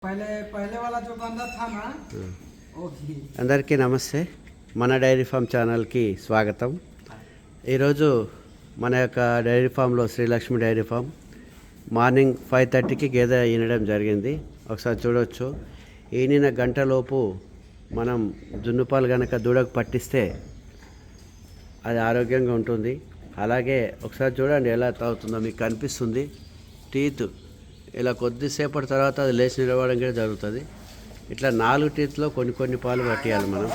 पहले वाला जो बंदा था ना అందరికీ నమస్తే. మన డైరీ ఫామ్ ఛానల్కి స్వాగతం. ఈరోజు మన యొక్క డైరీ ఫామ్లో శ్రీలక్ష్మి డైరీ ఫామ్ మార్నింగ్ 5:30కి గేదె ఈనడం జరిగింది. ఒకసారి చూడవచ్చు. ఈనిన గంటలోపు మనం జున్నుపాలు కనుక దూడకు పట్టిస్తే అది ఆరోగ్యంగా ఉంటుంది. అలాగే ఒకసారి చూడండి ఎలా తాగుతుందో మీకు కనిపిస్తుంది. టీత్ ఇలా కొద్దిసేపటి తర్వాత అది లేచి నిలవడం కూడా జరుగుతుంది. ఇట్లా 4 టీత్లో కొన్ని పాలు పట్టియాలి మనం.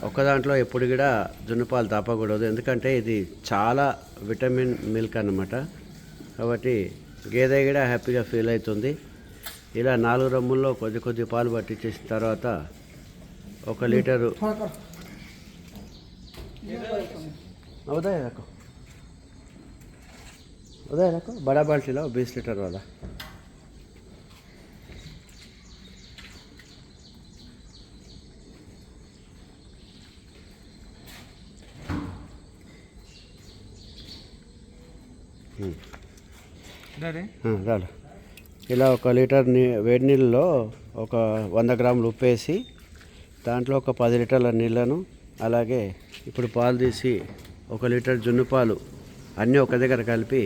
ఒక్క దాంట్లో ఎప్పుడు కూడా జున్నుపాలు తాపకూడదు, ఎందుకంటే ఇది చాలా విటమిన్ మిల్క్ అన్నమాట. కాబట్టి గేదె కూడా హ్యాపీగా ఫీల్ అవుతుంది. ఇలా 4 రమ్ముల్లో కొద్ది పాలు పట్టించేసిన తర్వాత 1 లీటరు उधर रखो बड़ा बाल्टी लाओ 20 लीटर वाला. రాలు ఇలా 1 లీటర్ వేడి నీళ్ళలో ఒక 100 గ్రాములు ఉప్పు వేసి దాంట్లో ఒక 10 లీటర్ల నీళ్ళను, అలాగే ఇప్పుడు పాలు తీసి 1 లీటర్ జున్ను పాలు అన్నీ ఒక దగ్గర కలిపి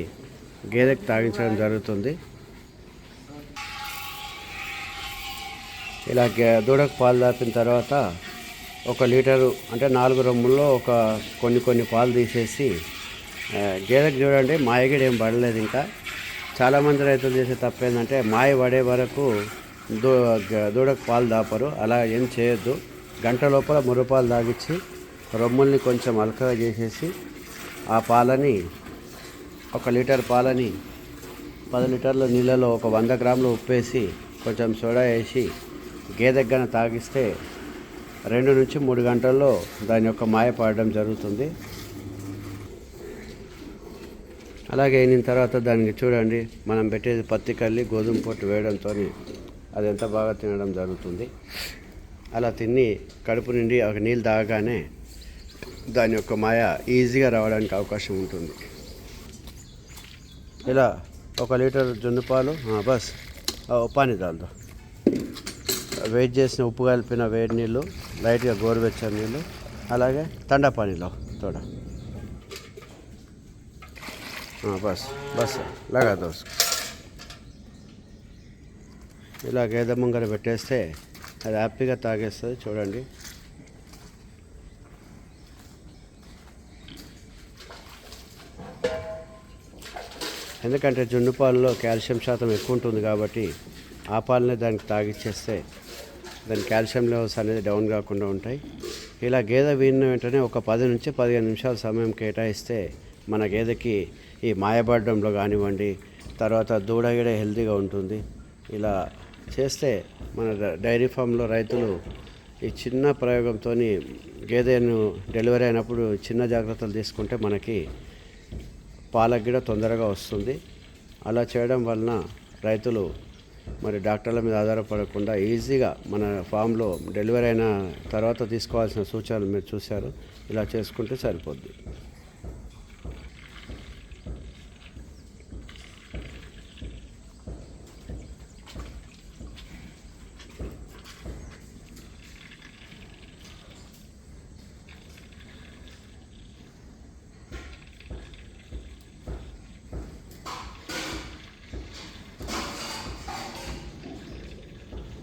గేదెకి తాగించడం జరుగుతుంది. ఇలా దూడకు పాలు తాపిన తర్వాత 1 లీటరు అంటే 4 రమ్ముల్లో కొన్ని పాలు తీసేసి గేదెకి చూడండి. మాయగడ ఏం పడలేదు. ఇంకా చాలామంది రైతులు చేసే తప్పేందంటే మాయ పడే వరకు దూడకు పాలు దాపరు. అలా ఏం చేయొద్దు. గంట లోపల ముర్రపాలు తాగించి రొమ్ముల్ని కొంచెం అలకగా చేసేసి ఆ పాలని 1 లీటర్ పాలని 10 లీటర్ల నీళ్ళలో ఒక 100 గ్రాములు ఉప్పేసి కొంచెం సోడా వేసి గేదెగ్గన తాగిస్తే 2 నుంచి 3 గంటల్లో దాని యొక్క మాయ పడడం జరుగుతుంది. అలాగే అయిన తర్వాత దానికి చూడండి, మనం పెట్టేది పత్తి కల్లి గోధుమ పొట్టు వేయడంతో అది ఎంత బాగా తినడం జరుగుతుంది. అలా తిని కడుపు నిండి ఒక నీళ్ళు తాగగానే దాని యొక్క మాయ ఈజీగా రావడానికి అవకాశం ఉంటుంది. ఇలా 1 లీటర్ జున్ను పాలు బస్ పానీ దాల్తో వెయిట్ చేసిన ఉప్పు కలిపిన వేడి నీళ్ళు, లైట్గా గోరువెచ్చని నీళ్ళు, అలాగే తండా పానీలో తోడ బస్ లాగా దోసు ఇలా గేదె ముంగర పెట్టేస్తే అది హ్యాపీగా తాగేస్తుంది. చూడండి. ఎందుకంటే జున్ను పాలలో కాల్షియం శాతం ఎక్కువ ఉంటుంది కాబట్టి ఆ పాలనే దానికి తాగిచ్చేస్తే దాని కాల్షియం లెవెల్స్ అనేది డౌన్ కాకుండా ఉంటాయి. ఇలా గేదె వీడిన వెంటనే ఒక 10 నుంచి 15 నిమిషాల సమయం కేటాయిస్తే మన గేదెకి ఈ మాయపడడంలో కానివ్వండి, తర్వాత దూడగిడ హెల్తీగా ఉంటుంది. ఇలా చేస్తే మన డైరీ ఫామ్లో రైతులు ఈ చిన్న ప్రయోగంతో గేదెను డెలివరీ అయినప్పుడు చిన్న జాగ్రత్తలు తీసుకుంటే మనకి పాలకు కూడా తొందరగా వస్తుంది. అలా చేయడం వలన రైతులు మరి డాక్టర్ల మీద ఆధారపడకుండా ఈజీగా మన ఫామ్లో డెలివరీ అయిన తర్వాత తీసుకోవాల్సిన సూచనలు మీరు చూశారు. ఇలా చేసుకుంటే సరిపోద్ది.